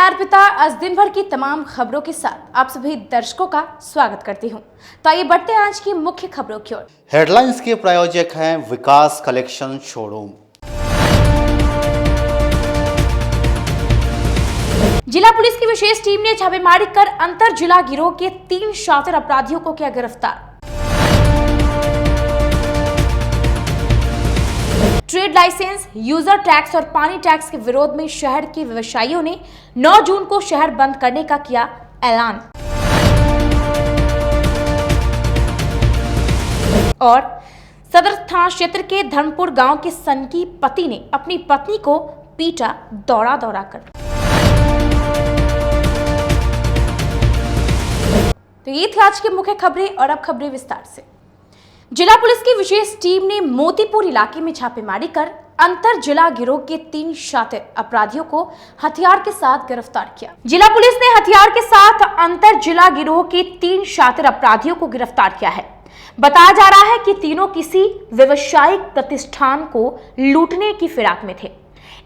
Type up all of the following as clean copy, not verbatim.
नमस्कार पिता, आज दिन भर की तमाम खबरों के साथ आप सभी दर्शकों का स्वागत करती हूं। तो आइए बढ़ते हैं आज की मुख्य खबरों की ओर। हेडलाइंस के प्रायोजक हैं विकास कलेक्शन शोरूम। जिला पुलिस की विशेष टीम ने छापेमारी कर अंतर जिला गिरोह के 3 शातिर अपराधियों को किया गिरफ्तार। ट्रेड लाइसेंस, यूजर टैक्स और पानी टैक्स के विरोध में शहर के व्यवसायियों ने 9 जून को शहर बंद करने का किया ऐलान। और सदर थाना क्षेत्र के धर्मपुर गांव के सन की पति ने अपनी पत्नी को पीटा दौड़ा कर। तो ये थी आज की मुख्य खबरें और अब खबरें विस्तार से। जिला पुलिस की विशेष टीम ने मोतीपुर इलाके में छापेमारी कर अंतर जिला गिरोह के 3 शातिर अपराधियों को हथियार के साथ गिरफ्तार किया। जिला पुलिस ने हथियार के साथ अंतर जिला गिरोह के 3 शातिर अपराधियों को गिरफ्तार किया है। बताया जा रहा है कि तीनों किसी व्यवसायिक प्रतिष्ठान को लूटने की फिराक में थे।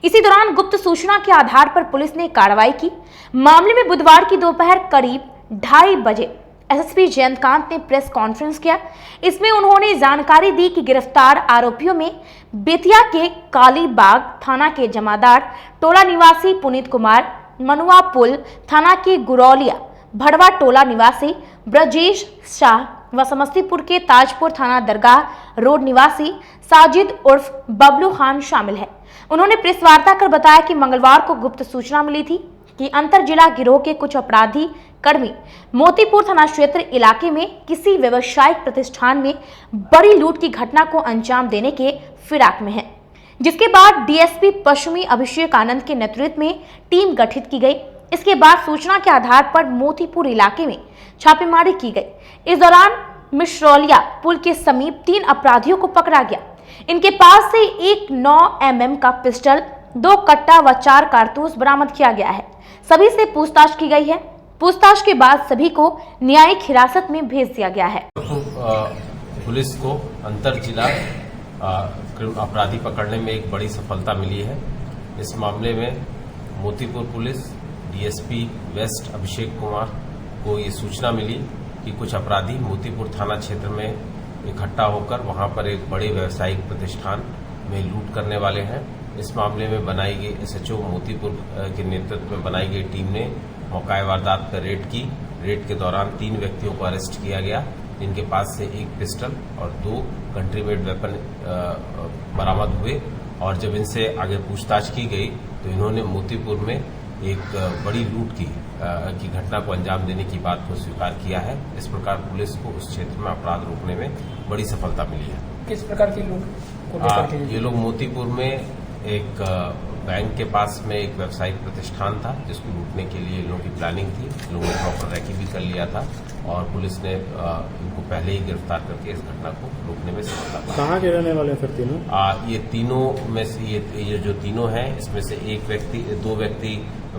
इसी दौरान गुप्त सूचना के आधार पर पुलिस ने कार्रवाई की। मामले में बुधवार की दोपहर करीब 2:30 बजे एसएसपी जयंतकांत ने प्रेस कॉन्फ्रेंस किया। इसमें उन्होंने जानकारी दी कि गिरफ्तार आरोपियों में बेतिया के कालीबाग थाना के जमादार टोला निवासी पुनीत कुमार, मनुआ पुल थाना के गुरौलिया भड़वा टोला निवासी ब्रजेश शाह व समस्तीपुर के ताजपुर थाना दरगाह रोड निवासी साजिद उर्फ बबलू खान शामिल है। उन्होंने प्रेस वार्ता कर बताया कि मंगलवार को गुप्त सूचना मिली थी कि अंतर जिला गिरोह के कुछ अपराधी कर्मी मोतीपुर थाना क्षेत्र इलाके में किसी व्यवसायिक प्रतिष्ठान में बड़ी लूट की घटना को अंजाम देने के फिराक में हैं। जिसके बाद डीएसपी पश्चिमी अभिषेक आनंद के नेतृत्व में टीम गठित की गई। इसके बाद सूचना के आधार पर मोतीपुर इलाके में छापेमारी की गई। इस दौरान मिश्रौलिया पुल के समीप 3 अपराधियों को पकड़ा गया। इनके पास से एक 9 mm का पिस्टल, 2 कट्टा व 4 कारतूस बरामद किया गया है। सभी से पूछताछ की गई है। पूछताछ के बाद सभी को न्यायिक हिरासत में भेज दिया गया है। पुलिस को अंतर जिला अपराधी पकड़ने में एक बड़ी सफलता मिली है। इस मामले में Motipur police DSP waste Abhishek Kumar को ये सूचना मिली कि कुछ अपराधी मोतीपुर थाना क्षेत्र में इकट्ठा होकर वहां पर एक बड़े व्यावसायिक प्रतिष्ठान में लूट करने वाले हैं। इस मामले में बनाई गई एसएचओ मोतीपुर के नेतृत्व में बनाई गई टीम ने मौका वारदात पर रेड की। रेड के दौरान 3 व्यक्तियों को अरेस्ट किया गया, जिनके पास से एक पिस्टल और 2 कंट्रीमेड वेपन बरामद हुए। और जब इनसे आगे पूछताछ की गई तो इन्होंने मोतीपुर में एक बड़ी लूट की घटना को अंजाम देने की बात को स्वीकार किया है। इस प्रकार पुलिस को उस क्षेत्र में अपराध रोकने में बड़ी सफलता मिली है। किस प्रकार की लूट? ये लोग मोतीपुर में एक बैंक के पास में एक व्यावसायिक प्रतिष्ठान था जिसको लूटने के लिए इन लोगों की प्लानिंग थी। लोगों ने प्रॉपर रैकी भी कर लिया था और पुलिस ने इनको पहले ही गिरफ्तार करके इस घटना को रोकने में सफलता पाई। कहाँ के रहने वाले फिर तीनों? ये तीनों में से ये जो तीनों हैं, इसमें से 2 व्यक्ति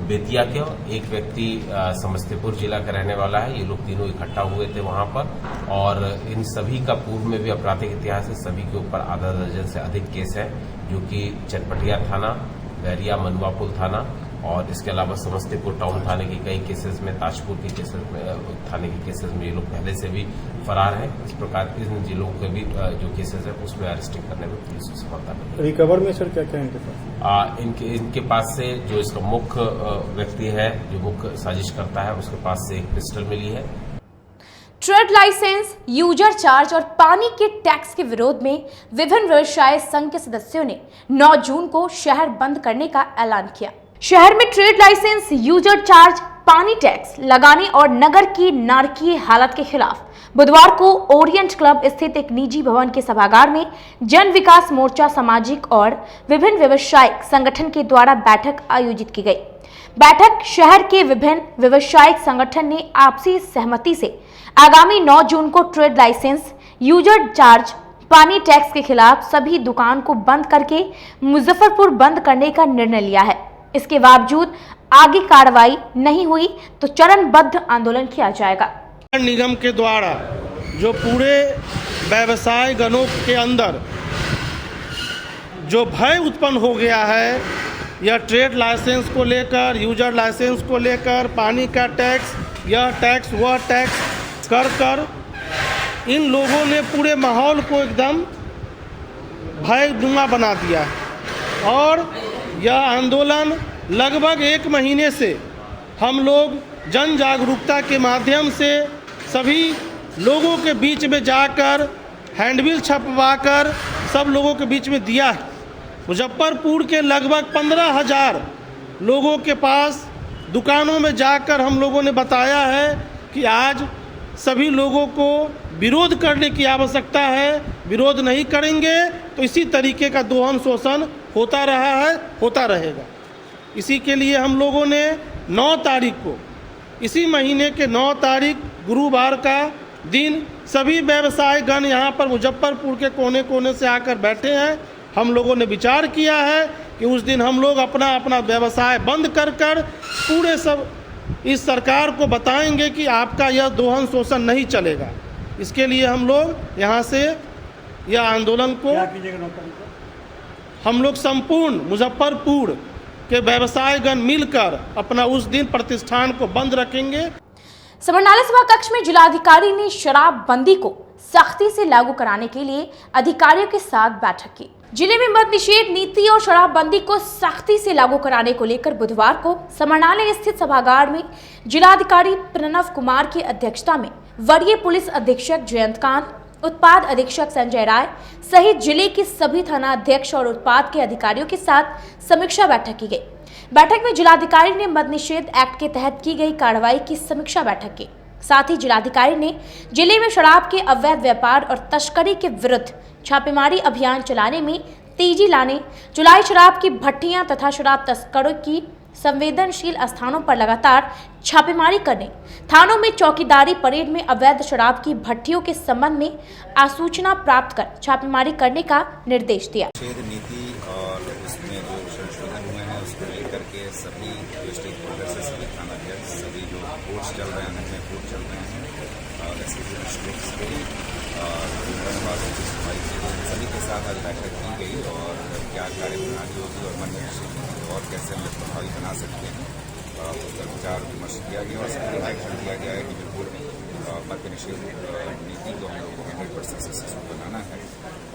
बेतिया के और 1 व्यक्ति समस्तीपुर जिला का रहने वाला है। ये लोग तीनों इकट्ठा हुए थे वहां पर और इन सभी का पूर्व में भी आपराधिक इतिहास है। सभी के ऊपर आधा दर्जन से अधिक केस है, जो कि चनपटिया थाना, बैरिया मनुआ पुल थाना और इसके अलावा समस्तीपुर टाउन थाने के कई केसेस में, ताजपुर के केसेस में, थाने के केसेस में ये लोग पहले से भी फरार हैं। इस प्रकार इन जिलों के भी जो केसेस है उसमें अरेस्टिंग करने में पुलिस को सफलता मिली। रिकवर में सर क्या क्या इनके पास? इनके पास से जो इसका मुख्य व्यक्ति है, जो मुख्य साजिश करता है, उसके पास से एक पिस्टल मिली है। ट्रेड लाइसेंस, यूजर चार्ज और पानी के टैक्स के विरोध में विभिन्न व्यवसाय संघ के सदस्यों ने 9 जून को शहर बंद करने का ऐलान किया। शहर में ट्रेड लाइसेंस, यूजर चार्ज, पानी टैक्स लगाने और नगर की नारकीय हालत के खिलाफ बुधवार को ओरिएंट क्लब स्थित एक निजी भवन के सभागार में जन विकास मोर्चा, सामाजिक और विभिन्न व्यवसायिक संगठन के द्वारा बैठक आयोजित की गई। बैठक शहर के विभिन्न व्यवसायिक संगठन ने आपसी सहमति से आगामी 9 जून को ट्रेड लाइसेंस, यूजर चार्ज, पानी टैक्स के खिलाफ सभी दुकान को बंद करके मुजफ्फरपुर बंद करने का निर्णय लिया है। इसके बावजूद आगे कार्रवाई नहीं हुई तो चरणबद्ध आंदोलन किया जाएगा। निगम के द्वारा जो पूरे व्यवसाय गणों के अंदर जो भय उत्पन्न हो गया है या ट्रेड लाइसेंस को लेकर, यूजर लाइसेंस को लेकर, पानी का टैक्स, यह टैक्स वह टैक्स कर इन लोगों ने पूरे माहौल को एकदम भयनुमा बना दिया है। और यह आंदोलन लगभग 1 महीने से हम लोग जन जागरूकता के माध्यम से सभी लोगों के बीच में जाकर हैंडबिल छपवाकर सब लोगों के बीच में दिया है। मुजफ्फरपुर के लगभग 15,000 लोगों के पास दुकानों में जाकर हम लोगों ने बताया है कि आज सभी लोगों को विरोध करने की आवश्यकता है। विरोध नहीं करेंगे तो इसी तरीके का दोहन शोषण होता रहा है, होता रहेगा। इसी के लिए हम लोगों ने 9 तारीख को, इसी महीने के 9 तारीख गुरुवार का दिन सभी व्यवसायगण यहाँ पर मुजफ्फरपुर के कोने कोने से आकर बैठे हैं। हम लोगों ने विचार किया है कि उस दिन हम लोग अपना अपना व्यवसाय बंद कर पूरे सब इस सरकार को बताएंगे कि आपका यह दोहन शोषण नहीं चलेगा। इसके लिए हम लोग यहाँ से यह आंदोलन को हम लोग संपूर्ण मुजफ्फरपुर के व्यवसायगण मिलकर अपना उस दिन प्रतिष्ठान को बंद रखेंगे। समरनाला सभा कक्ष में जिलाधिकारी ने शराबबंदी को सख्ती से लागू कराने के लिए अधिकारियों के साथ बैठक की। जिले में मद निषेध नीति और शराबबंदी को सख्ती से लागू कराने को लेकर बुधवार को समरनाला स्थित सभागार में जिलाधिकारी प्रणव कुमार की अध्यक्षता में वरीय पुलिस अधीक्षक जयंतकांत, उत्पाद अधीक्षक संजय राय सहित जिले के सभी थाना अध्यक्ष और उत्पाद के अधिकारियों के साथ समीक्षा बैठक की गई। बैठक में जिलाधिकारी ने मद निषेध एक्ट के तहत की गई कार्रवाई की समीक्षा बैठक की। साथ ही जिलाधिकारी ने जिले में शराब के अवैध व्यापार और तस्करी के विरुद्ध छापेमारी अभियान चलाने में तेजी लाने, चुलाई शराब की भट्टियां तथा शराब तस्करों की संवेदनशील स्थानों पर लगातार छापेमारी करने, थानों में चौकीदारी परेड में अवैध शराब की भट्टियों के संबंध में आसूचना प्राप्त कर छापेमारी करने का निर्देश दिया। नीति और उसमें जो संशोधन हुए हैं उसको लेकर के सभी स्टेक होल्डर से सभी थानाध्यक्ष, सभी जो कोर्ट्स चल रहे हैं उनमें कोर्ट चल रहे हैं और ऐसे स्टेट्स के और सभी के साथ आज बैठक की गई और क्या कार्यप्रणाली होगी और मन और कैसे हम प्रभावी बना सकते हैं उस पर विचार विमर्श किया गया और सबको एक्शन दिया गया है कि बिल्कुल मद्य निषेध नीति को हम लोग को 100% सक्सेसफुल बनाना है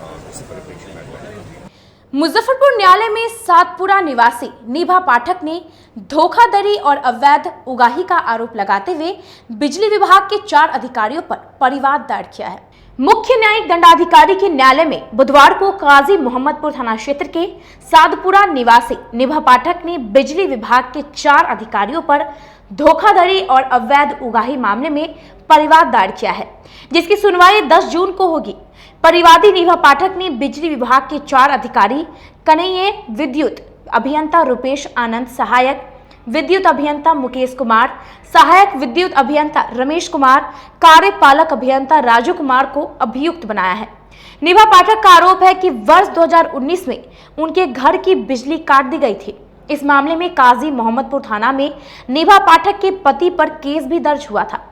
और उसी परिप्रेक्ष्य में मुजफ्फरपुर न्यायालय में सातपुरा निवासी निभा पाठक ने धोखाधड़ी और अवैध उगाही का आरोप लगाते हुए बिजली विभाग के 4 अधिकारियों पर परिवाद दायर किया है। मुख्य न्यायिक दंडाधिकारी के न्यायालय में बुधवार को काजी मोहम्मदपुर थाना क्षेत्र के सातपुरा निवासी निभा पाठक ने बिजली विभाग के 4 अधिकारियों पर धोखाधड़ी और अवैध उगाही मामले में परिवाद दायर किया है, जिसकी सुनवाई 10 जून को होगी। परिवादी निभा पाठक ने बिजली विभाग के 4 अधिकारी कन्हैया विद्युत अभियंता रुपेश आनंद, सहायक विद्युत अभियंता मुकेश कुमार, सहायक विद्युत अभियंता रमेश कुमार, कार्यपालक अभियंता राजू कुमार को अभियुक्त बनाया है। निभा पाठक का आरोप है कि वर्ष 2019 में उनके घर की बिजली काट दी गई थी। इस मामले में काजी मोहम्मदपुर थाना में निभा पाठक के पति पर केस भी दर्ज हुआ था।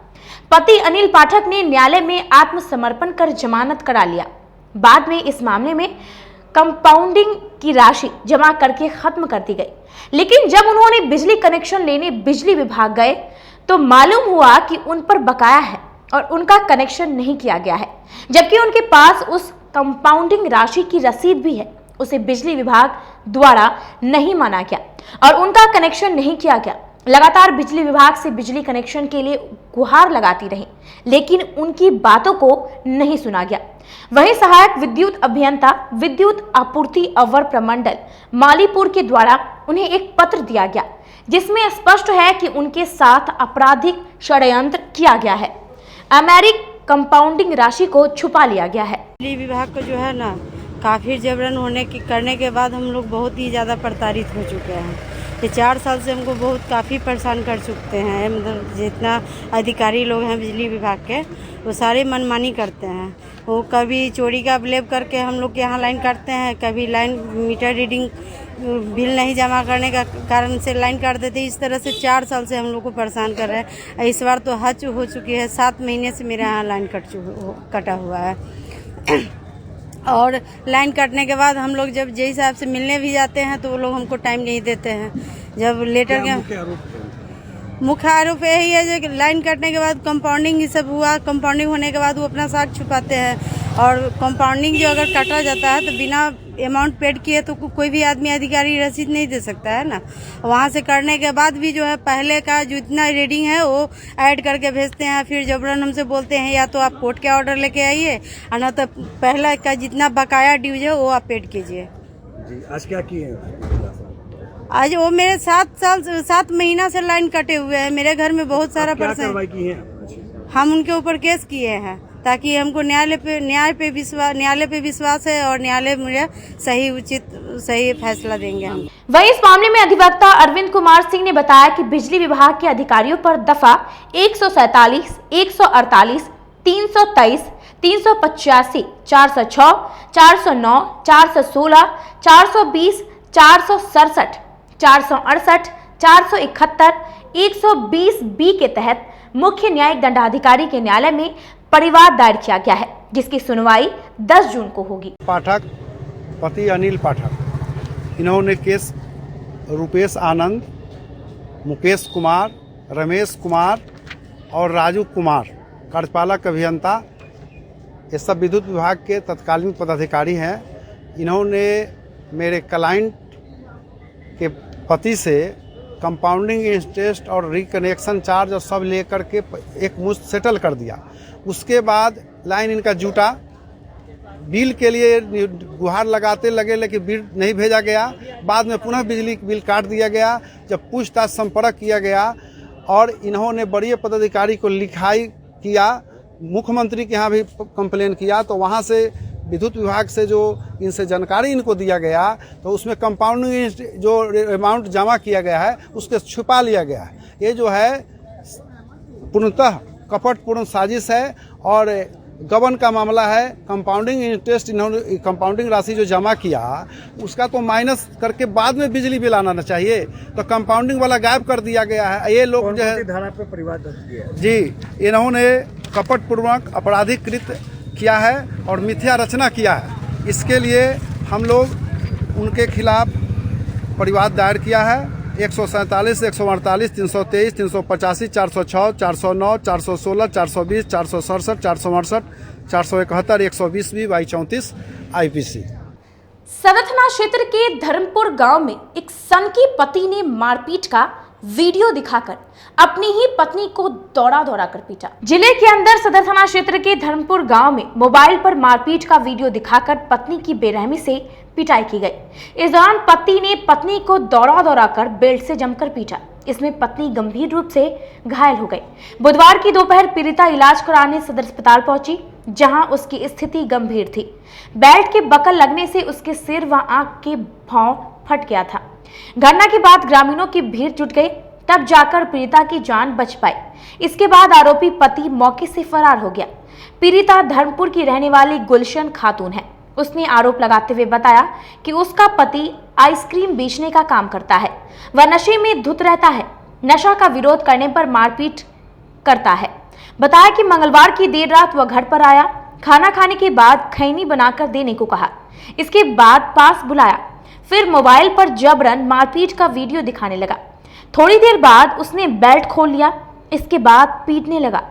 पति अनिल पाठक ने न्यायालय में आत्मसमर्पण कर जमानत करा लिया। बाद में इस मामले में कंपाउंडिंग की राशि जमा करके खत्म कर दी गई, लेकिन जब उन्होंने बिजली कनेक्शन लेने बिजली विभाग गए तो मालूम हुआ कि उन पर बकाया है और उनका कनेक्शन नहीं किया गया है, जबकि उनके पास उस कंपाउंडिंग राशि की रसीद भी है। उसे बिजली विभाग द्वारा नहीं माना गया और उनका कनेक्शन नहीं किया गया। लगातार बिजली विभाग से बिजली कनेक्शन के लिए गुहार लगाती रही, लेकिन उनकी बातों को नहीं सुना गया। वहीं सहायक विद्युत अभियंता विद्युत आपूर्ति अवर प्रमंडल मालीपुर के द्वारा उन्हें एक पत्र दिया गया, जिसमें स्पष्ट है कि उनके साथ आपराधिक षड्यंत्र किया गया है। अमेरिक कंपाउंडिंग राशि को छुपा लिया गया है। बिजली विभाग को जो है ना काफी जबरन करने के बाद हम लोग बहुत ही ज़्यादा प्रताड़ित हो चुके हैं। ये 4 साल से हमको बहुत काफ़ी परेशान कर चुके हैं। मतलब जितना अधिकारी लोग हैं बिजली विभाग के वो सारे मनमानी करते हैं। वो कभी चोरी का ब्लेम करके हम लोग के यहाँ लाइन काटते हैं, कभी लाइन मीटर रीडिंग बिल नहीं जमा करने का कारण से लाइन काट देते हैं। इस तरह से 4 साल से हम लोग को परेशान कर रहे हैं। इस बार तो हद हो चुकी है, 7 महीने से मेरे यहाँ लाइन कटा हुआ है। और लाइन कटने के बाद हम लोग जब जय साहब से मिलने भी जाते हैं तो वो लोग हमको टाइम नहीं देते हैं। जब लेटर के मुख्य आरोप यही है कि लाइन कटने के बाद कंपाउंडिंग ही सब हुआ। कंपाउंडिंग होने के बाद वो अपना साख छुपाते हैं और कंपाउंडिंग जो अगर काटा जाता है तो बिना अमाउंट पेड किए तो कोई भी आदमी अधिकारी रसीद नहीं दे सकता है ना। वहाँ से करने के बाद भी जो है पहले का जो इतना रीडिंग है वो ऐड करके भेजते हैं। फिर जबरन हमसे बोलते हैं या तो आप कोर्ट के ऑर्डर लेके आइए और ना तो पहला का जितना बकाया ड्यूज है वो आप पेड कीजिए। जी आज क्या किए हैं? आज वो मेरे 7 महीना से लाइन कटे हुए हैं। मेरे घर में बहुत सारा कार्रवाई की है? हम उनके ऊपर केस किए हैं ताकि हमको न्याय पे विश्वास है और न्यायालय मुझे सही फैसला देंगे हम। वहीं इस मामले में अधिवक्ता अरविंद कुमार सिंह ने बताया कि बिजली विभाग के अधिकारियों पर दफा 147, 148, 323, 385, 406, 409, 416, 420, 467, 468, 471, 120 बी के तहत मुख्य न्यायिक दंडाधिकारी के न्यायालय में परिवाद दायर किया गया है, जिसकी सुनवाई 10 जून को होगी। पाठक पति अनिल पाठक, इन्होंने केस रुपेश आनंद, मुकेश कुमार, रमेश कुमार और राजू कुमार कार्यपालक अभियंता, ये सब विद्युत विभाग के तत्कालीन पदाधिकारी हैं। इन्होंने मेरे क्लाइंट के पति से कंपाउंडिंग इंटरेस्ट और रिकनेक्शन चार्ज और सब लेकर के एक मुश्त सेटल कर दिया। उसके बाद लाइन इनका जुटा, बिल के लिए गुहार लगाते लगे लेकिन बिल नहीं भेजा गया। बाद में पुनः बिजली बिल काट दिया गया। जब पूछताछ संपर्क किया गया और इन्होंने बड़े पदाधिकारी को लिखाई किया, मुख्यमंत्री के यहाँ भी कंप्लेन किया, तो वहाँ से विद्युत विभाग से जो इनसे जानकारी इनको दिया गया तो उसमें कंपाउंडिंग जो अमाउंट जमा किया गया है उसके छुपा लिया गया है। ये जो है पूर्णतः कपटपूर्ण साजिश है और गबन का मामला है। कंपाउंडिंग इंटरेस्ट इन्होंने कंपाउंडिंग राशि जो जमा किया उसका तो माइनस करके बाद में बिजली बिल आना चाहिए, तो कंपाउंडिंग वाला गायब कर दिया गया है। ये लोग जो है धारा पे परिवाद दर्ज किया है। जी, इन्होंने कपटपूर्वक अपराधीकृत किया है और मिथ्या रचना किया है। इसके लिए हम लोग उनके खिलाफ परिवाद दायर किया है। 147, 148, 323, 385, 406, 409, 416, 420, 467, 468, 471, 120 बी बाई 34 IPC। सदर थाना क्षेत्र के धर्मपुर गांव में एक सनकी पति ने मारपीट का वीडियो दिखाकर अपनी ही पत्नी को दौड़ा कर पीटा। जिले के अंदर सदर थाना क्षेत्र के धर्मपुर गांव में मोबाइल पर मारपीट का वीडियो दिखाकर पत्नी की बेरहमी से पिटाई की गई। इस दौरान पति ने पत्नी को दौड़ा कर बेल्ट से जमकर पीटा। इसमें पत्नी गंभीर रूप से घायल हो गई। बुधवार की दोपहर पीड़िता इलाज कराने सदर अस्पताल पहुंची, जहां उसकी स्थिति गंभीर थी। बेल्ट के बकल लगने से उसके सिर व आंख के भौं फट गया था। घटना के बाद ग्रामीणों की भीड़ जुट गई, तब जाकर पीड़िता की जान बच पाई। इसके बाद आरोपी पति मौके से फरार हो गया। पीड़िता धर्मपुर की रहने वाली गुलशन खातून है। उसने आरोप लगाते हुए बताया कि उसका पति आइसक्रीम बेचने का काम करता है, वह नशे में धुत रहता है। नशा का विरोध करने पर मारपीट करता है। बताया कि मंगलवार की देर रात वह घर पर आया, खाना खाने के बाद खैनी बनाकर देने को कहा। इसके बाद पास बुलाया, फिर मोबाइल पर जबरन मारपीट का वीडियो दिखाने लगा। थोड़ी देर बाद उसने बेल्ट खोल लिया। इसके बाद पीटने लगा।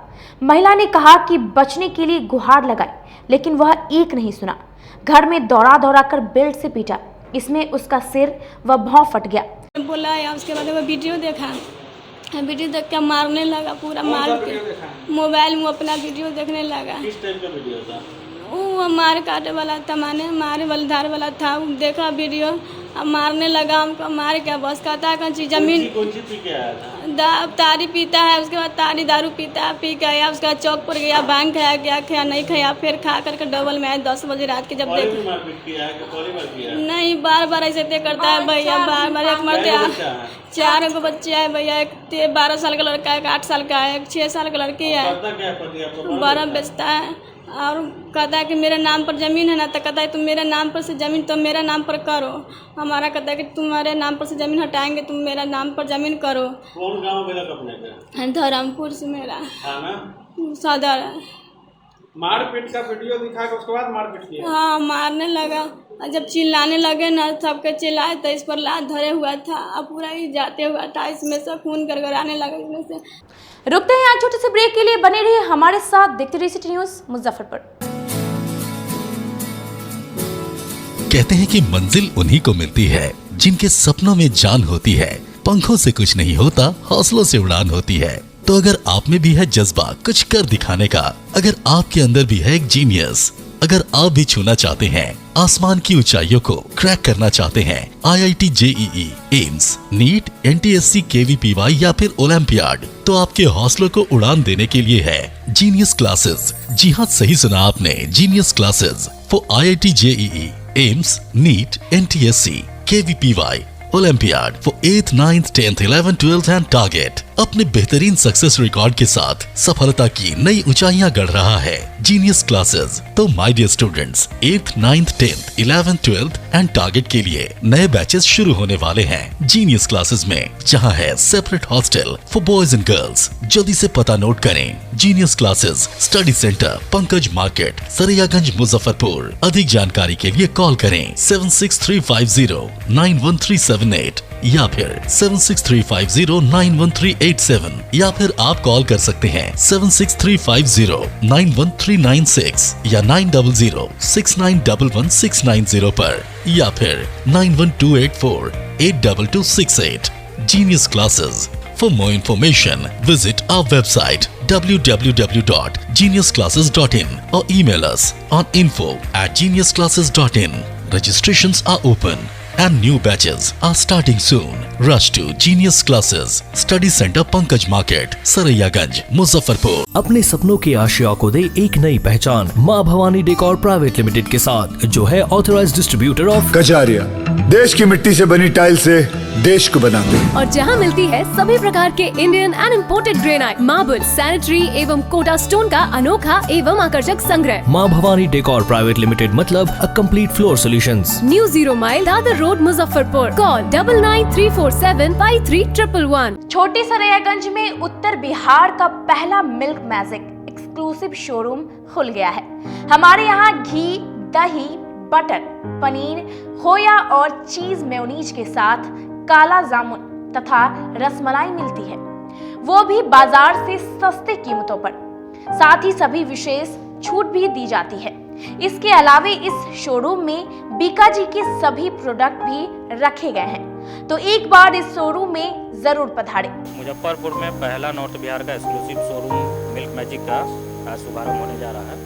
महिला ने कहा कि बचने के लिए गुहार लगाई, लेकिन वह एक नहीं सुना। घर में दौड़ा कर बेल्ट से पीटा। इसमें उसका सिर व भौं फट गया। बोला या उसके बाद वो वीडियो देखा, वीडियो देख के मारने लगा, पूरा मार के मोबाइल में अपना वीडियो देखने लगा। किस टाइप का वीडियो था? वो मार काटे वाला था, मारे वाला धार वाला था। देखा वीडियो, अब मारने लगा हमको। मार के बस कहता है कि जमीन तारी पीता है, उसके बाद तारी दारू पीता, पी के आया, उसके बाद चौक पर गया, भांग खाया, क्या खाया नहीं खाया, फिर खा करके डबल में आया 10 बजे रात के। जब देख नहीं, बार ऐसे करता है भैया, बार एक मरते 4 गो बच्चे है भैया। एक 12 साल का लड़का है, एक 8 साल का है, एक 6 साल का लड़की है। 12 बेचता है और कहता है कि मेरे नाम पर ज़मीन है ना, तो कहता है तुम मेरे नाम पर से ज़मीन तो मेरा नाम पर करो। हमारा कहता है कि तुम्हारे नाम पर से ज़मीन हटाएंगे, तुम मेरा नाम पर ज़मीन करो। कौन गाँव मेरा? धर्मपुर से मेरा सदर है। मारपीट का वीडियो दिखा के उसके बाद मारपीट किया? हाँ, मारने लगा और जब चिल्लाने लगे ना सबके चिल्लाए तो इस पर लात धरे हुआ था और पूरा ही जाते हुआ था, इसमें से खून कर आने लगा इसमें से। रुकते हैं यहाँ छोटे से ब्रेक के लिए, बने रहिए हमारे साथ, देखते रहिए सिटी न्यूज़ मुजफ्फरपुर। कहते हैं कि मंजिल उन्हीं को मिलती है जिनके सपनों में जान होती है। पंखों से कुछ नहीं होता, हौसलों से उड़ान होती है। तो अगर आप में भी है जज्बा कुछ कर दिखाने का, अगर आपके अंदर भी है एक जीनियस, अगर आप भी छूना चाहते हैं आसमान की ऊंचाइयों को, क्रैक करना चाहते हैं IIT JEE, AIIMS, NEET, NTSC, KVPY या फिर ओलंपियाड, तो आपके हौसलों को उड़ान देने के लिए है जीनियस क्लासेस। जी हाँ, सही सुना आपने, Genius Classes for IIT JEE, AIIMS, NEET, NTSC, KVPY, olympiad for 8th, 9th, 10th, 11th, 12th and target. अपने बेहतरीन सक्सेस रिकॉर्ड के साथ सफलता की नई ऊंचाइयां गढ़ रहा है जीनियस क्लासेस। तो my dear students, 8th, 9th, 10th, 11th, 12th and target के लिए नए बैचेस शुरू होने वाले हैं जीनियस क्लासेस में, जहां है separate hostel for boys and girls. जल्दी से पता नोट करें, Genius Classes, study centre, Pankaj market, Saraiyaganj, Muzaffarpur. अधिक जानकारी के लिए कॉल करें 7635091378 या फिर 7635091387 या फिर आप कॉल कर सकते हैं 7635091396 या 9006911690 पर या फिर 9128482268। Genius Classes. For more information, visit our website www.geniusclasses.in or email us on info@geniusclasses.in. Registrations are open and new batches are starting soon. Rush to Genius Classes, Study Center, Pankaj Market, Saraiyaganj, Muzaffarpur. अपने सपनों के आशिया को दे एक नई पहचान माँ Bhavani decor private limited के साथ, जो है ऑथराइज्ड डिस्ट्रीब्यूटर ऑफ कजारिया। देश की मिट्टी से बनी टाइल से देश को बनाते हैं और जहां मिलती है सभी प्रकार के Indian and imported granite, marble, sanitary एवं कोटा स्टोन का अनोखा एवं आकर्षक संग्रह। माँ भवानी डेकोर प्राइवेट लिमिटेड मतलब a complete floor solutions. New 0 mile Dadar road, Muzaffarpur. Call 9934753111। छोटी सरैयागंज में उत्तर बिहार का पहला मिल्क मैजिक एक्सक्लूसिव शोरूम खुल गया है। हमारे यहाँ घी, दही, बटर, पनीर, खोया और चीज मेयोनीज के साथ काला जामुन तथा रसमलाई मिलती है, वो भी बाजार से सस्ते कीमतों पर। साथ ही सभी विशेष छूट भी दी जाती है। इसके अलावे इस शोरूम में बीकाजी के सभी प्रोडक्ट भी रखे गए हैं, तो एक बार इस शोरूम में जरूर पधारें। मुजफ्फरपुर में पहला नॉर्थ बिहार का एक्सक्लूसिव शोरूम मिल्क मैजिक का शुभारंभ होने जा रहा है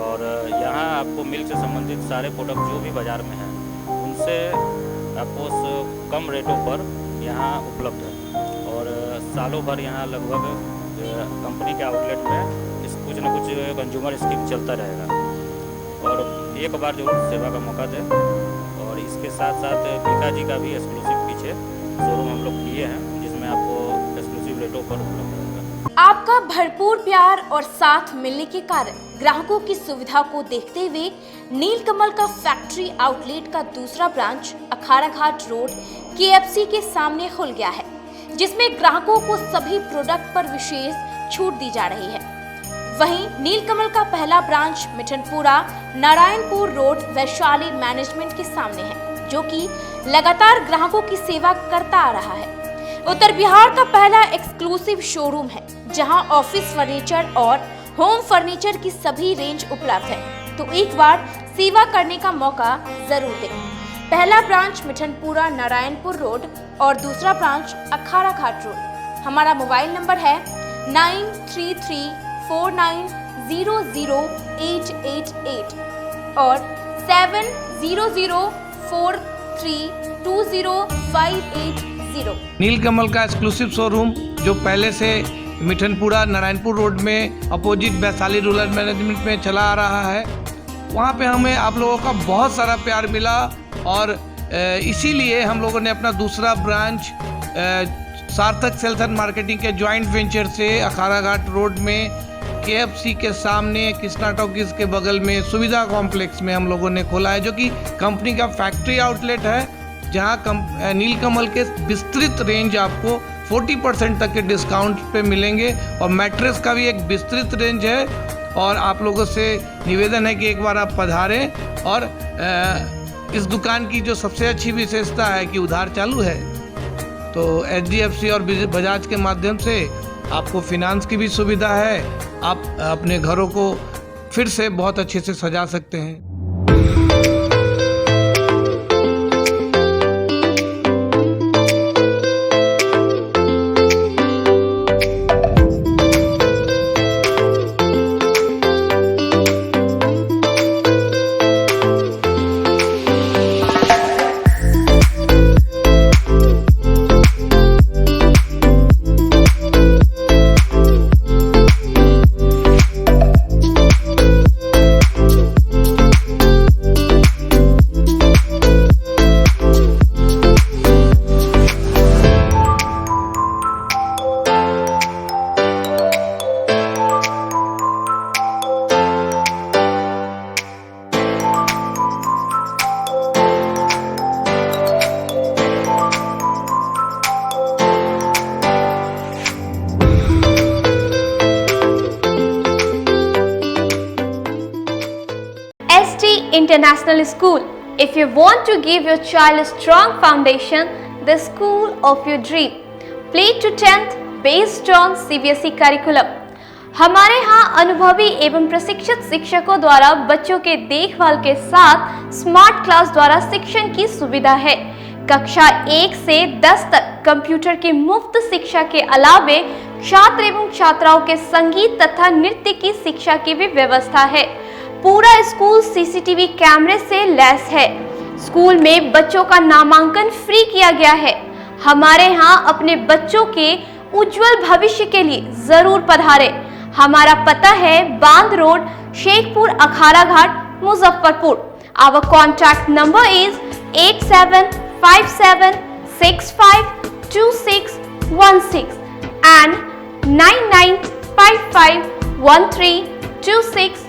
और यहाँ आपको मिल्क से संबंधित सारे प्रोडक्ट जो भी बाजार में हैं उनसे आपको कम रेटों पर यहाँ उपलब्ध है और सालों भर यहाँ लगभग कंपनी के आउटलेट में कुछ न कुछ कंज्यूमर स्कीम चलता रहेगा और एक बार जरूर सेवा का मौका दें। और इसके साथ साथ बीकाजी का भी एक्सक्लूसिव पीछे शोरूम हम लोग किए हैं जिसमें आपको एक्सक्लूसिव रेटों पर उपलब्ध रहेगा। आपका भरपूर प्यार और साथ मिलने के कारण ग्राहकों की सुविधा को देखते हुए नीलकमल का फैक्ट्री आउटलेट का दूसरा ब्रांच अखाड़ा घाट रोड KFC के सामने खुल गया है, जिसमें ग्राहकों को सभी प्रोडक्ट पर विशेष छूट दी जा रही है। वहीं नीलकमल का पहला branch Mithanpura Narayanpur road Vaishali management के सामने है, जो कि लगातार ग्राहकों की सेवा करता आ रहा है। उत्तर बिहार का पहला एक्सक्लूसिव शोरूम है, जहां ऑफिस फर्नीचर और होम फर्नीचर की सभी रेंज उपलब्ध है, तो एक बार सेवा करने का मौका जरूर दें। पहला ब्रांच मिठनपुरा नारायणपुर रोड और दूसरा ब्रांच अखाड़ा घाट रोड। हमारा मोबाइल नंबर है 9334900888 और 7004320580। नीलकमल का एक्सक्लूसिव शोरूम जो पहले से मिठनपुरा नारायणपुर रोड में अपोजिट वैशाली रूरल मैनेजमेंट में चला आ रहा है, वहाँ पे हमें आप लोगों का बहुत सारा प्यार मिला और इसीलिए हम लोगों ने अपना दूसरा ब्रांच सार्थक सेल्स एंड मार्केटिंग के जॉइंट वेंचर से अखाड़ा घाट रोड में KFC के सामने कृष्णा टॉकीज के बगल में सुविधा कॉम्प्लेक्स में हम लोगों ने खोला है, जो कि कंपनी का फैक्ट्री आउटलेट है, जहां नीलकमल के विस्तृत रेंज आपको 40% तक के डिस्काउंट पे मिलेंगे और मैट्रेस का भी एक विस्तृत रेंज है और आप लोगों से निवेदन है कि एक बार आप पधारें। और इस दुकान की जो सबसे अच्छी विशेषता है कि उधार चालू है, तो HDFC और बजाज के माध्यम से आपको फिनांस की भी सुविधा है। आप अपने घरों को फिर से बहुत अच्छे से सजा सकते हैं। International School. If you want to give your child a strong foundation, the school of your dream. Play to 10th based on CBSE curriculum. हमारे यहाँ अनुभवी एवं प्रशिक्षित शिक्षकों द्वारा बच्चों के देखभाल के साथ स्मार्ट क्लास द्वारा शिक्षण की सुविधा है। कक्षा 1 से 10 तक कंप्यूटर की मुफ्त शिक्षा के अलावे छात्र एवं छात्राओं के संगीत तथा नृत्य की शिक्षा की भी व्यवस्था है। पूरा स्कूल CCTV कैमरे से लैस है। स्कूल में बच्चों का नामांकन फ्री किया गया है। हमारे यहाँ अपने बच्चों के उज्जवल भविष्य के लिए जरूर पधारें। हमारा पता है बांध road, Shekhpur Akhara Ghat, Muzaffarpur. Our contact number is 8757652616 and 9955132616।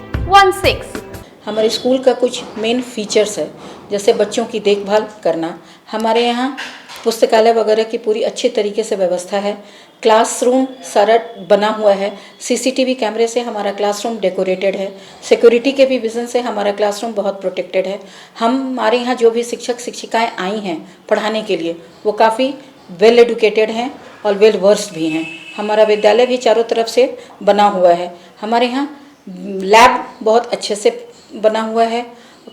हमारे स्कूल का कुछ मेन फीचर्स है, जैसे बच्चों की देखभाल करना। हमारे यहाँ पुस्तकालय वगैरह की पूरी अच्छे तरीके से व्यवस्था है। क्लासरूम सारा बना हुआ है। CCTV कैमरे से हमारा क्लासरूम डेकोरेटेड है। सिक्योरिटी के भी विजन से हमारा क्लासरूम बहुत प्रोटेक्टेड है। हमारे यहाँ जो भी शिक्षक शिक्षिकाएँ आई हैं पढ़ाने के लिए, वो काफ़ी वेल एडुकेटेड हैं और वेल वर्स्ड भी हैं। हमारा विद्यालय भी चारों तरफ से बना हुआ है। हमारे यहाँ लैब बहुत अच्छे से बना हुआ है।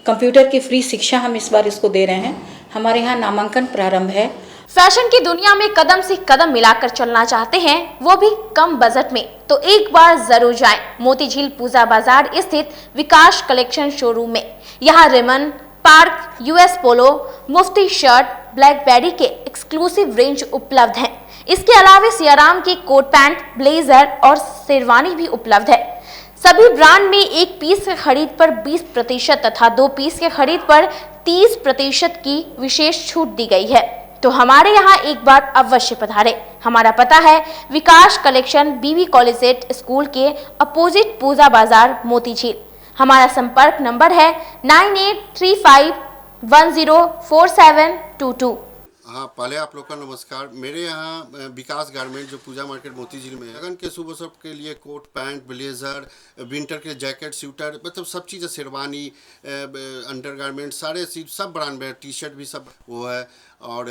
कंप्यूटर की फ्री शिक्षा हम इस बार इसको दे रहे हैं। हमारे यहाँ नामांकन प्रारंभ है। फैशन की दुनिया में कदम से कदम मिलाकर चलना चाहते हैं, वो भी कम बजट में, तो एक बार जरूर जाएं मोती झील पूजा बाजार स्थित विकास कलेक्शन शोरूम में। यहाँ रेमन, पार्क, US पोलो, मुफ्ती शर्ट, ब्लैकबेरी के एक्सक्लूसिव रेंज उपलब्ध हैं। इसके अलावा सियाराम के कोट पैंट, ब्लेजर और शेरवानी भी उपलब्ध है। सभी ब्रांड में 1 पीस के खरीद पर 20% तथा 2 पीस के खरीद पर 30% की विशेष छूट दी गई है। तो हमारे यहाँ एक बार अवश्य पधारें। हमारा पता है विकास कलेक्शन BB कॉलेजिएट स्कूल के अपोजिट पूजा बाजार मोती झील। हमारा संपर्क नंबर है 9835104722। हाँ, पहले आप लोग का नमस्कार। मेरे यहाँ विकास गारमेंट जो पूजा मार्केट मोती झील में है, लगन के सुबह सब के लिए कोट पैंट, ब्लेजर, विंटर के जैकेट, स्वेटर, मतलब सब चीज़, शेरवानी, अंडरगारमेंट, सारे चीज सब ब्रांड में, टी-शर्ट भी सब वो है। और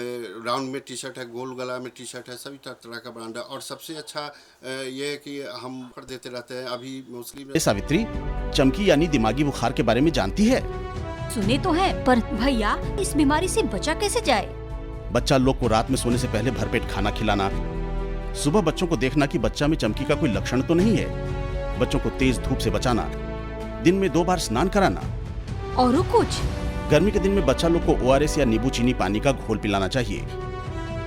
राउंड में टी-शर्ट है, गोल गला में टी-शर्ट है, सभी तरह का ब्रांड है। और सबसे अच्छा ये है कि हम कर देते रहते हैं। अभी मोस्टली सावित्री, चमकी यानी दिमागी बुखार के बारे में जानती है? सुने तो है, पर भैया इस बीमारी से बचा कैसे जाए? बच्चा लोग को रात में सोने से पहले भरपेट खाना खिलाना, सुबह बच्चों को देखना कि बच्चा में चमकी का कोई लक्षण तो नहीं है, बच्चों को तेज धूप से बचाना, दिन में 2 बार स्नान कराना। और कुछ? गर्मी के दिन में बच्चा लोग को ORS या नींबू चीनी पानी का घोल पिलाना चाहिए।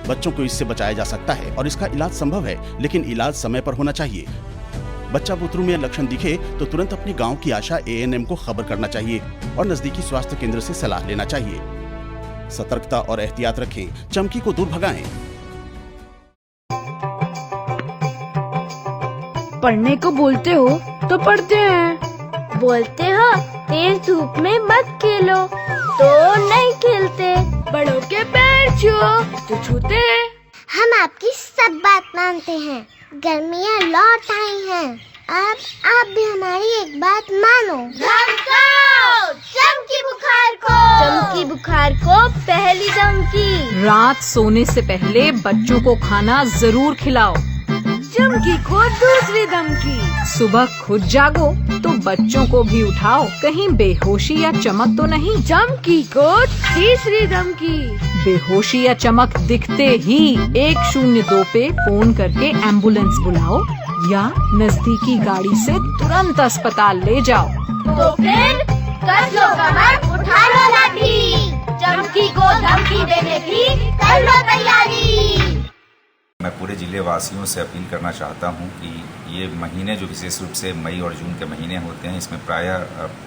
बच्चों को इससे बचाया जा सकता है और इसका इलाज संभव है, लेकिन इलाज समय पर होना चाहिए। बच्चा बुतरू में लक्षण दिखे तो तुरंत अपनी गांव की आशा ANM को खबर करना चाहिए और नजदीकी स्वास्थ्य केंद्र से सलाह लेना चाहिए। सतर्कता और एहतियात रखें, चमकी को दूर भगाएं। पढ़ने को बोलते हो तो पढ़ते हैं, बोलते हो तेज धूप में मत खेलो तो नहीं खेलते, बड़ों के पैर छुओ तो छूते हैं। हम आपकी सब बात मानते हैं। गर्मियाँ लौट आई हैं, आप भी हमारी एक बात मानो। चमकी बुखार को पहली धमकी। रात सोने से पहले बच्चों को खाना जरूर खिलाओ। चमकी को दूसरी धमकी। सुबह खुद जागो तो बच्चों को भी उठाओ, कहीं बेहोशी या चमक तो नहीं। चमकी को तीसरी धमकी। बेहोशी या चमक दिखते ही 102 पे फोन करके एम्बुलेंस बुलाओ या नजदीकी गाड़ी से तुरंत अस्पताल ले जाओ। तो फिर कर लो कमर, उठा लो लाठी। चमकी को धमकी देने की कर लो तैयारी। मैं पूरे जिले वासियों से अपील करना चाहता हूं कि ये महीने जो विशेष रूप से मई और जून के महीने होते हैं, इसमें प्रायः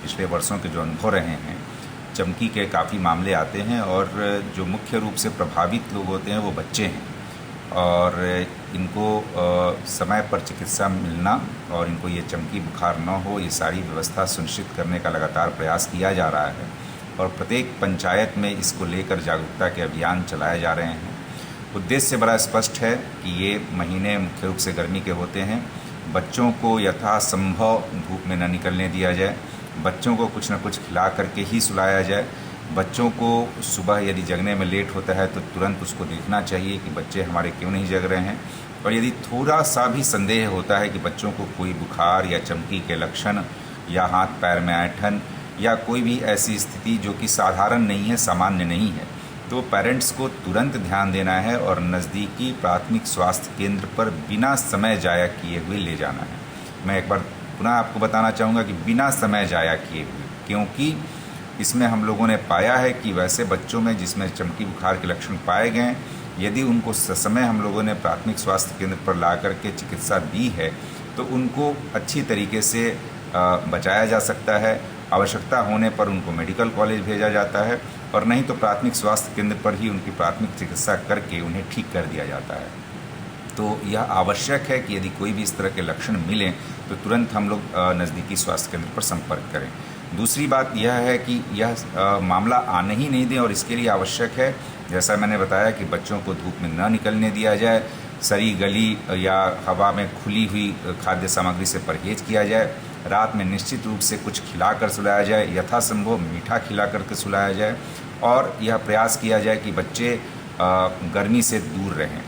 पिछले वर्षों के जो अनुभव रहे हैं, चमकी के काफ़ी मामले आते हैं और जो मुख्य रूप से प्रभावित लोग होते हैं वो बच्चे हैं और इनको समय पर चिकित्सा मिलना और इनको ये चमकी बुखार न हो, ये सारी व्यवस्था सुनिश्चित करने का लगातार प्रयास किया जा रहा है और प्रत्येक पंचायत में इसको लेकर जागरूकता के अभियान चलाए जा रहे हैं। उद्देश्य बड़ा स्पष्ट है कि ये महीने मुख्य रूप से गर्मी के होते हैं, बच्चों को यथासंभव धूप में न निकलने दिया जाए, बच्चों को कुछ न कुछ खिला करके ही सुलाया जाए। बच्चों को सुबह यदि जगने में लेट होता है तो तुरंत उसको देखना चाहिए कि बच्चे हमारे क्यों नहीं जग रहे हैं और यदि थोड़ा सा भी संदेह होता है कि बच्चों को कोई बुखार या चमकी के लक्षण या हाथ पैर में ऐंठन या कोई भी ऐसी स्थिति जो कि साधारण नहीं है, सामान्य नहीं है, तो पेरेंट्स को तुरंत ध्यान देना है और नज़दीकी प्राथमिक स्वास्थ्य केंद्र पर बिना समय जाया किए हुए ले जाना है। मैं एक बार पुनः आपको बताना चाहूँगा कि बिना समय जाया किए हुए, क्योंकि इसमें हम लोगों ने पाया है कि वैसे बच्चों में जिसमें चमकी बुखार के लक्षण पाए गए, यदि उनको ससमय हम लोगों ने प्राथमिक स्वास्थ्य केंद्र पर ला करके चिकित्सा दी है तो उनको अच्छी तरीके से बचाया जा सकता है। आवश्यकता होने पर उनको मेडिकल कॉलेज भेजा जाता है और नहीं तो प्राथमिक स्वास्थ्य केंद्र पर ही उनकी प्राथमिक चिकित्सा करके उन्हें ठीक कर दिया जाता है। तो यह आवश्यक है कि यदि कोई भी इस तरह के लक्षण मिलें तो तुरंत हम लोग नज़दीकी स्वास्थ्य केंद्र पर संपर्क करें। दूसरी बात यह है कि यह मामला आने ही नहीं दें और इसके लिए आवश्यक है, जैसा मैंने बताया, कि बच्चों को धूप में न निकलने दिया जाए, सड़ी गली या हवा में खुली हुई खाद्य सामग्री से परहेज किया जाए, रात में निश्चित रूप से कुछ खिलाकर सुलाया जाए, यथासंभव मीठा खिला करके सुलाया जाए और यह प्रयास किया जाए कि बच्चे गर्मी से दूर रहें।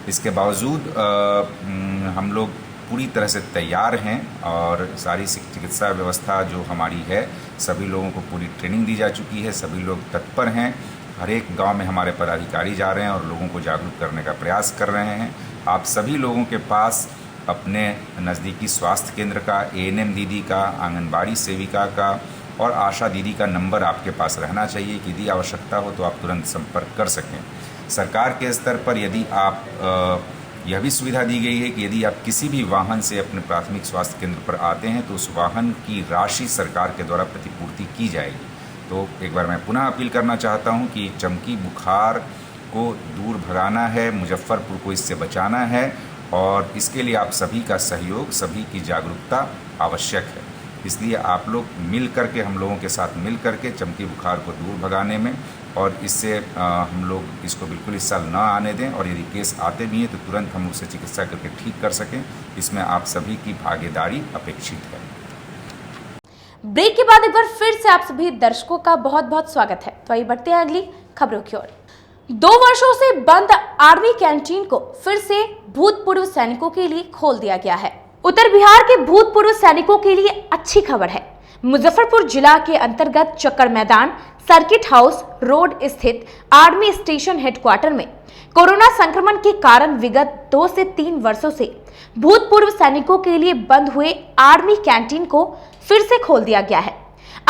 इसके बावजूद हम लोग पूरी तरह से तैयार हैं और सारी चिकित्सा व्यवस्था जो हमारी है, सभी लोगों को पूरी ट्रेनिंग दी जा चुकी है, सभी लोग तत्पर हैं। हर एक गांव में हमारे पदाधिकारी जा रहे हैं और लोगों को जागरूक करने का प्रयास कर रहे हैं। आप सभी लोगों के पास अपने नज़दीकी स्वास्थ्य केंद्र का, ANM दीदी का, आंगनबाड़ी सेविका का और आशा दीदी का नंबर आपके पास रहना चाहिए कि यदि आवश्यकता हो तो आप तुरंत संपर्क कर सकें। सरकार के स्तर पर यदि आप यह भी सुविधा दी गई है कि यदि आप किसी भी वाहन से अपने प्राथमिक स्वास्थ्य केंद्र पर आते हैं तो उस वाहन की राशि सरकार के द्वारा प्रतिपूर्ति की जाएगी। तो एक बार मैं पुनः अपील करना चाहता हूं कि चमकी बुखार को दूर भगाना है, मुजफ्फरपुर को इससे बचाना है और इसके लिए आप सभी का सहयोग, सभी की जागरूकता आवश्यक है। इसलिए आप लोग मिल करके, हम लोगों के साथ मिल करके चमकी बुखार को दूर भगाने में और इससे हम लोग इसको बिल्कुल इस साल न आने दें और यदि केस आते भी हैं तो तुरंत हम उससे चिकित्सा करके ठीक कर सकें। इसमें आप सभी की भागीदारी अपेक्षित है। ब्रेक के बाद एक बार फिर से आप सभी दर्शकों का बहुत बहुत स्वागत है। तो आइए बढ़ते हैं अगली खबरों की ओर। 2 वर्षों से बंद आर्मी कैंटीन को फिर से भूतपूर्व सैनिकों के लिए खोल दिया गया है। उत्तर बिहार के भूतपूर्व सैनिकों के लिए अच्छी खबर है। मुजफ्फरपुर जिला के अंतर्गत चक्कर मैदान सर्किट हाउस रोड स्थित आर्मी स्टेशन हेडक्वार्टर में कोरोना संक्रमण के कारण विगत 2 से 3 वर्षों से भूतपूर्व सैनिकों के लिए बंद हुए आर्मी कैंटीन को फिर से खोल दिया गया है।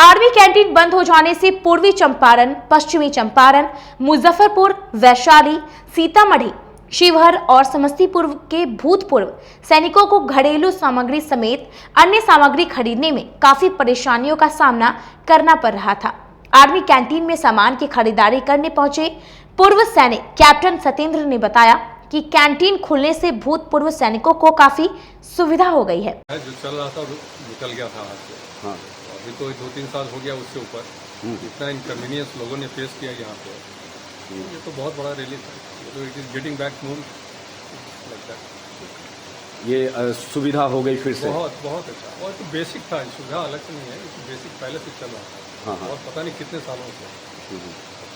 आर्मी कैंटीन बंद हो जाने से पूर्वी चंपारण, पश्चिमी चंपारण, मुजफ्फरपुर, वैशाली, सीतामढ़ी, शिवहर और समस्तीपुर के भूतपूर्व सैनिकों को घरेलू सामग्री समेत अन्य सामग्री खरीदने में काफी परेशानियों का सामना करना पड़ रहा था। आर्मी कैंटीन में सामान की खरीदारी करने पहुंचे पूर्व सैनिक कैप्टन सत्येंद्र ने बताया कि कैंटीन खुलने से भूतपूर्व सैनिकों को काफी सुविधा हो गई है। जो चल रहा था निकल गया था आज से। हाँ। अभी तो 2-3 साल हो गया उसके ऊपर इतना इनकन्वीनियंस लोगों ने फेस किया यहाँ पे, ये तो बहुत बड़ा रिलीफ है। तो it is getting back known like that. ये सुविधा हो गई फिर से? बहुत अच्छा। और तो बेसिक था, सुविधा अलग से नहीं है, बेसिक पहले से चल रहा था। हाँ। और पता नहीं कितने सालों से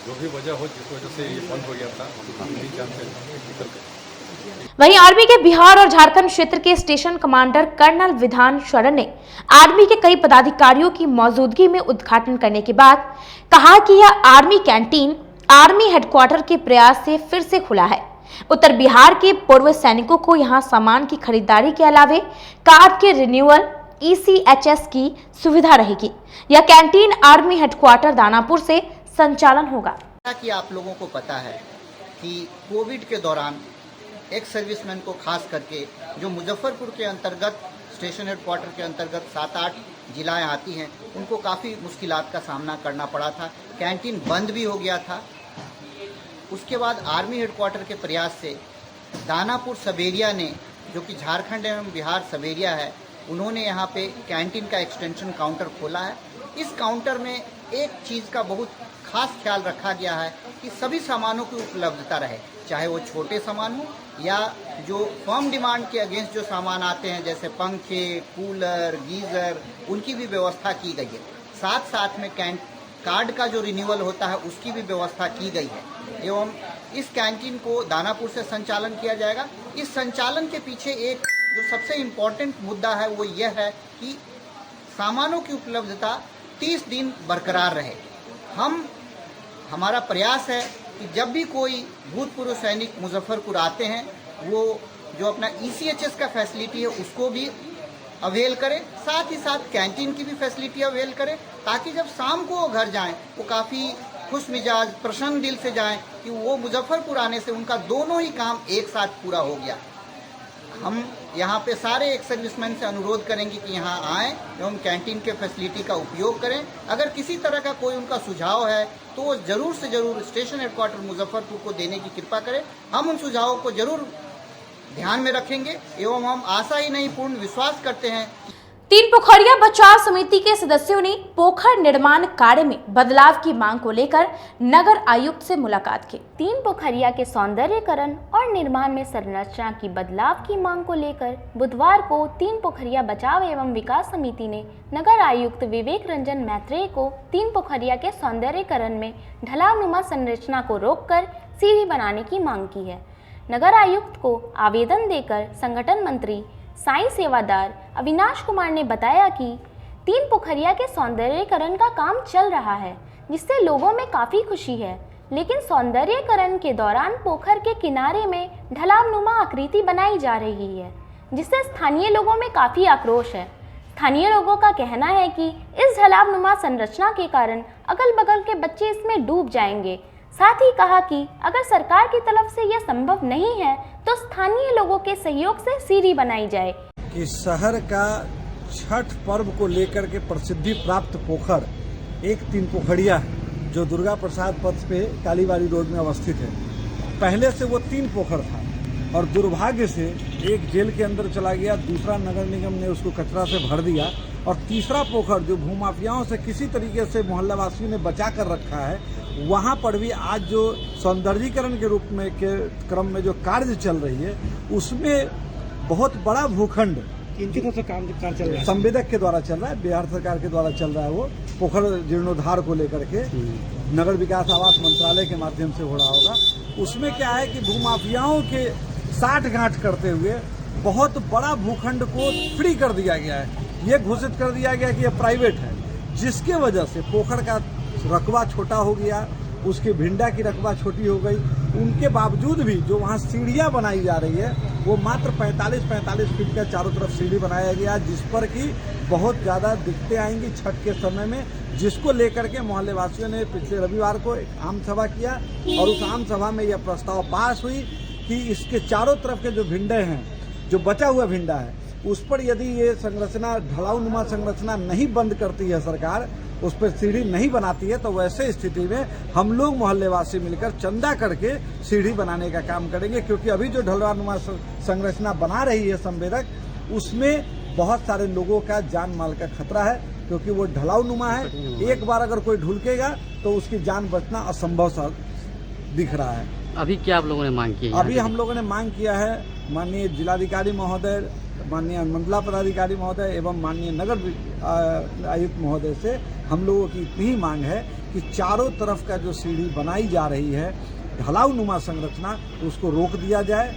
जो भी वजह हो, जिस वजह से ये बंद हो गया था, हम नहीं जानते। वहीं आर्मी के बिहार और झारखंड क्षेत्र के स्टेशन कमांडर कर्नल विधान शरण ने आर्मी के कई पदाधिकारियों की मौजूदगी में उद्घाटन करने के बाद कहा कि यह आर्मी कैंटीन आर्मी हेडक्वार्टर के प्रयास से फिर से खुला है। उत्तर बिहार के पूर्व सैनिकों को यहां सामान की खरीदारी के अलावे कार्ड के रिन्यूअल ECHS की सुविधा रहेगी। यह कैंटीन आर्मी हेडक्वार्टर दानापुर से संचालन होगा। कि आप लोगों को पता है कि कोविड के दौरान एक सर्विसमैन को खास करके जो मुजफ्फरपुर के अंतर्गत स्टेशन हेडक्वार्टर के अंतर्गत 7-8 जिलाएं आती हैं, उनको काफ़ी मुश्किलात का सामना करना पड़ा था। कैंटीन बंद भी हो गया था। उसके बाद आर्मी हेडक्वार्टर के प्रयास से दानापुर सबेरिया ने, जो कि झारखंड एवं बिहार सबेरिया है, उन्होंने यहाँ पे कैंटीन का एक्सटेंशन काउंटर खोला है। इस काउंटर में एक चीज़ का बहुत खास ख्याल रखा गया है कि सभी सामानों की उपलब्धता रहे, चाहे वो छोटे सामान हो या जो फर्म डिमांड के अगेंस्ट जो सामान आते हैं, जैसे पंखे, कूलर, गीज़र, उनकी भी व्यवस्था की गई है। साथ साथ में कार्ड का जो रिन्यूअल होता है उसकी भी व्यवस्था की गई है। एवं इस कैंटीन को दानापुर से संचालन किया जाएगा। इस संचालन के पीछे एक जो सबसे इम्पोर्टेंट मुद्दा है वो यह है कि सामानों की उपलब्धता 30 दिन बरकरार रहे। हमारा प्रयास है कि जब भी कोई भूतपूर्व सैनिक मुजफ्फरपुर आते हैं, वो जो अपना ECHS का फैसिलिटी है उसको भी अवेल करें, साथ ही साथ कैंटीन की भी फैसिलिटी अवेल करें, ताकि जब शाम को वो घर जाएं वो काफ़ी खुश मिजाज प्रसन्न दिल से जाएं कि वो मुजफ्फरपुर आने से उनका दोनों ही काम एक साथ पूरा हो गया। हम यहाँ पे सारे एक सर्विसमैन से अनुरोध करेंगे कि यहाँ आएँ एवं कैंटीन के फैसिलिटी का उपयोग करें। अगर किसी तरह का कोई उनका सुझाव है तो वो ज़रूर से ज़रूर स्टेशन हेडक्वार्टर मुजफ्फरपुर को देने की कृपा करें। हम उन सुझावों को ज़रूर ध्यान में रखेंगे एवं हम आशा ही नहीं पूर्ण विश्वास करते हैं। तीन पोखरिया बचाव समिति के सदस्यों ने पोखर निर्माण कार्य में बदलाव की मांग को लेकर नगर आयुक्त से मुलाकात की। तीन पोखरिया के सौंदर्यीकरण और निर्माण में संरचना की बदलाव की मांग को लेकर बुधवार को तीन पोखरिया बचाव एवं विकास समिति ने नगर आयुक्त विवेक रंजन मैत्रेय को तीन पोखरिया के सौंदर्यीकरण में ढलावनुमा संरचना को रोककर सीढ़ी बनाने की मांग की है। नगर आयुक्त को आवेदन देकर संगठन मंत्री साईं सेवादार अविनाश कुमार ने बताया कि तीन पोखरिया के सौंदर्यीकरण का काम चल रहा है, जिससे लोगों में काफ़ी खुशी है, लेकिन सौंदर्यीकरण के दौरान पोखर के किनारे में ढलावनुमा आकृति बनाई जा रही है, जिससे स्थानीय लोगों में काफ़ी आक्रोश है। स्थानीय लोगों का कहना है कि इस ढलावनुमा संरचना के कारण अगल बगल के बच्चे इसमें डूब जाएंगे। साथ ही कहा कि अगर सरकार की तरफ से यह संभव नहीं है तो स्थानीय लोगों के सहयोग से सीढ़ी बनाई जाए। कि शहर का छठ पर्व को लेकर के प्रसिद्धि प्राप्त पोखर एक तीन पोखरिया है, जो दुर्गा प्रसाद पथ पे कालीबाड़ी रोड में अवस्थित है। पहले से वो तीन पोखर था और दुर्भाग्य से एक जेल के अंदर चला गया, दूसरा नगर निगम ने उसको कचरा से भर दिया और तीसरा पोखर जो भूमाफियाओं से किसी तरीके से मोहल्ला वासियों ने बचा कर रखा है, वहाँ पर भी आज जो सौंदर्यीकरण के रूप में के क्रम में जो कार्य चल रही है, उसमें बहुत बड़ा भूखंड इनकी तरफ से काम चल रहा है, संवेदक के द्वारा चल रहा है, बिहार सरकार के द्वारा चल रहा है। वो पोखर जीर्णोद्धार को लेकर के नगर विकास आवास मंत्रालय के माध्यम से हो रहा होगा। उसमें क्या है कि भूमाफियाओं के साठगांठ करते हुए बहुत बड़ा भूखंड को फ्री कर दिया गया है। ये घोषित कर दिया गया कि ये प्राइवेट है, जिसके वजह से पोखर का रकबा छोटा हो गया, उसके भिंडा की रकबा छोटी हो गई। उनके बावजूद भी जो वहाँ सीढ़ियाँ बनाई जा रही है वो मात्र 45 फीट का चारों तरफ सीढ़ी बनाया गया, जिस पर कि बहुत ज़्यादा दिक्कतें आएंगी छठ के समय में, जिसको लेकर के मोहल्ले वासियों ने पिछले रविवार को एक आम सभा किया और उस आम सभा में यह प्रस्ताव पास हुई कि इसके चारों तरफ के जो भिंडे हैं, जो बचा हुआ भिंडा है, उस पर यदि ये संरचना ढलाऊनुमा संरचना नहीं बंद करती है सरकार, उस पर सीढ़ी नहीं बनाती है, तो वैसे स्थिति में हम लोग मोहल्लेवासी मिलकर चंदा करके सीढ़ी बनाने का काम करेंगे। क्योंकि अभी जो ढलाऊनुमा संरचना बना रही है संवेदक, उसमें बहुत सारे लोगों का जान माल का खतरा है, क्योंकि वो ढलाऊनुमा है। एक बार अगर कोई ढुलकेगा तो उसकी जान बचना असंभव सा दिख रहा है। अभी क्या आप लोगों ने मांग की है? अभी हम लोगों ने मांग किया है माननीय जिलाधिकारी महोदय, माननीय मंडला पदाधिकारी महोदय एवं माननीय नगर आयुक्त महोदय से हम लोगों की इतनी ही मांग है कि चारों तरफ का जो सीढ़ी बनाई जा रही है ढलाऊ नुमा संरचना, तो उसको रोक दिया जाए।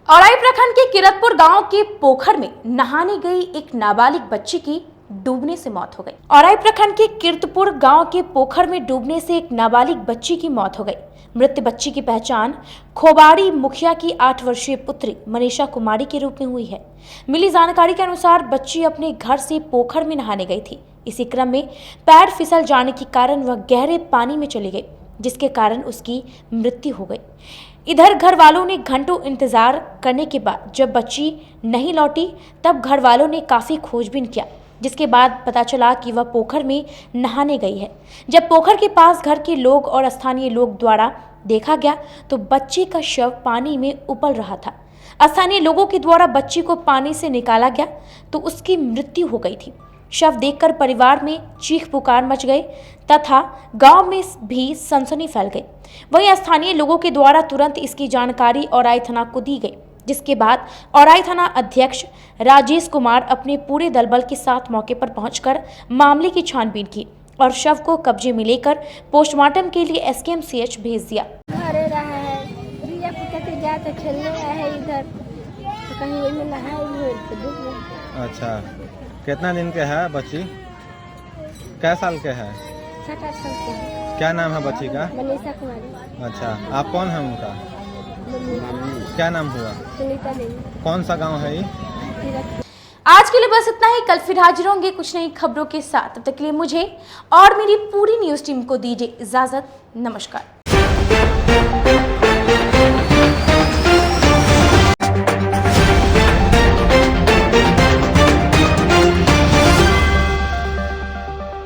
औराई प्रखंड के किरतपुर गांव के पोखर में नहाने गई एक नाबालिग बच्ची की डूबने से मौत हो गई। औराई प्रखंड के किरतपुर गांव के पोखर में डूबने से एक नाबालिग बच्ची की मौत हो गई। मृत बच्ची की पहचान खोबाड़ी मुखिया की 8 वर्षीय पुत्री मनीषा कुमारी के रूप में हुई है। मिली जानकारी के अनुसार बच्ची अपने घर से पोखर में नहाने गई थी। इसी क्रम में पैर फिसल जाने के कारण वह गहरे पानी में चली गई, जिसके कारण उसकी मृत्यु हो गई। इधर घर वालों ने घंटों इंतजार करने के बाद जब बच्ची नहीं लौटी, तब घर वालों ने काफी खोजबीन किया, जिसके बाद पता चला कि वह पोखर में नहाने गई है। जब पोखर के पास घर के लोग और स्थानीय लोग द्वारा देखा गया तो बच्ची का शव पानी में उबल रहा था। स्थानीय लोगों के द्वारा बच्ची को पानी से निकाला गया तो उसकी मृत्यु हो गई थी। शव देखकर परिवार में चीख पुकार मच गई तथा गांव में भी सनसनी फैल गई। वहीं स्थानीय लोगों के द्वारा तुरंत इसकी जानकारी औराई थाना को दी गई, जिसके बाद औराई थाना अध्यक्ष राजेश कुमार अपने पूरे दलबल के साथ मौके पर पहुंचकर मामले की छानबीन की और शव को कब्जे में लेकर पोस्टमार्टम के लिए SKMCH भेज दिया। घरे रहा है, बिया पुता जाकर खेलने आया है इधर, तो कहीं वही में नहाए हुए तो डूब गए। अच्छा, कितना दिन के है बच्ची? क्या साल के है? 7-8 साल के है। क्या नाम है बच्ची का? मनीषा कुमारी। अच्छा, आप कौन है उनका? क्या नाम हुआ? सुनीता देवी। कौन सा गांव है ये? आज के लिए बस इतना ही। कल फिर हाजिर होंगे कुछ नई खबरों के साथ। तब तक के लिए मुझे और मेरी पूरी न्यूज टीम को दीजिए इजाजत। नमस्कार।